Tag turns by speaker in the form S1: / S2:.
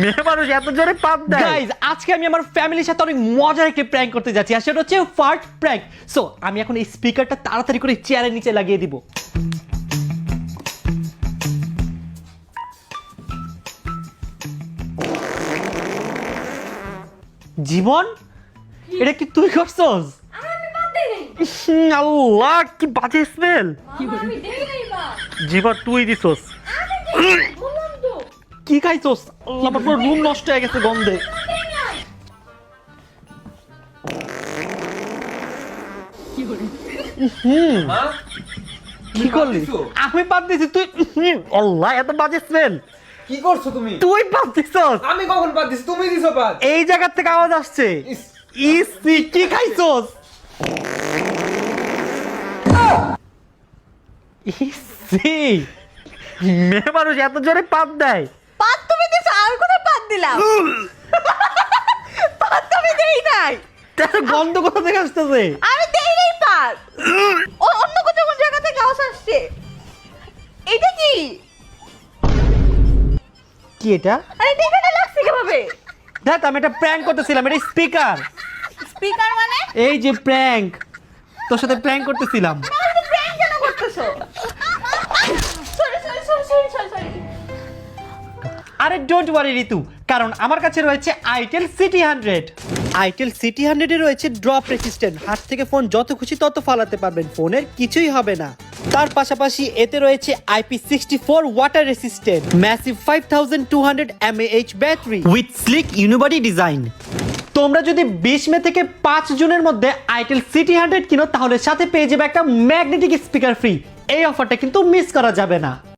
S1: মেয়ে মানুষ এত জোরে পাপ দেয়। গাইস, আজকে আমি আমার ফ্যামিলির সাথে অনেক মজার একটা প্র্যাঙ্ক করতে যাচ্ছি, আর সেটা হচ্ছে ফার্ট প্র্যাঙ্ক। সো আমি এখন এই স্পিকারটা তাড়াতাড়ি করে চেয়ারের নিচে লাগিয়ে দিব। জীবন, এটা কি তুই করছস? আল্লাহ, কি বাজে স্মেল। জীবন, তুই দিছস? কি খাইছস? আল্লাহ, আমার পুরো রুম নষ্ট হয়ে গেছে গন্ধে। কি করলি? আমি বাদ দিছি, তুই? আল্লাহ, এত বাজে স্মেল।
S2: কি করছো তুমি?
S1: তুই বাদ দিছস?
S2: আমি কখন বাদ দিছি? তুমি দিছো বাদ।
S1: এই জায়গা থেকে আওয়াজ আসছে। ইস, কি খাইছস? মেয়ে মানুষ এত জোরে পাপ দেয়।
S3: পাত তুমি দিছো, আমি কোথায় পাত দিলাম? পাত তুমি দেই নাই।
S1: গন্ধ কোথা থেকে আসতেছে?
S3: আমি দেই নাই পাত। অন্য কোন জায়গা থেকে আওয়াজ আসছে। এটা কি?
S1: কি এটা?
S3: আরে এটা লাগছে কিভাবে?
S1: দেখ, আমি একটা প্র্যাঙ্ক করতেছিলাম, এটা স্পিকার।
S3: স্পিকার মানে?
S1: এই যে প্র্যাঙ্ক, তোর সাথে প্র্যাঙ্ক করতেছিলাম।
S3: তুমি প্র্যাঙ্ক কেন করতেছো? সরি।
S1: আরে ডোন্ট ওয়ারি ঋতু, কারণ আমার কাছে রয়েছে আইটেল সিটি 100। আইটেল সিটি 100 এ রয়েছে ড্রপ রেসিস্ট্যান্ট, হাত থেকে ফোন যত খুশি তত ফালাতে পারবেন, ফোনের কিছুই হবে না। তার পাশাপাশি এতে রয়েছে IP64 water resistant, massive 5200 mAh battery with slick unibody design. তোমরা যদি 20 মে থেকে 5 জুনের মধ্যে আইটেল সিটি 100 কিনো, তাহলে সাথে পেয়ে যাবে একটা ম্যাগনেটিক স্পিকার ফ্রি। এই অফারটা কিন্তু মিস করা যাবে না।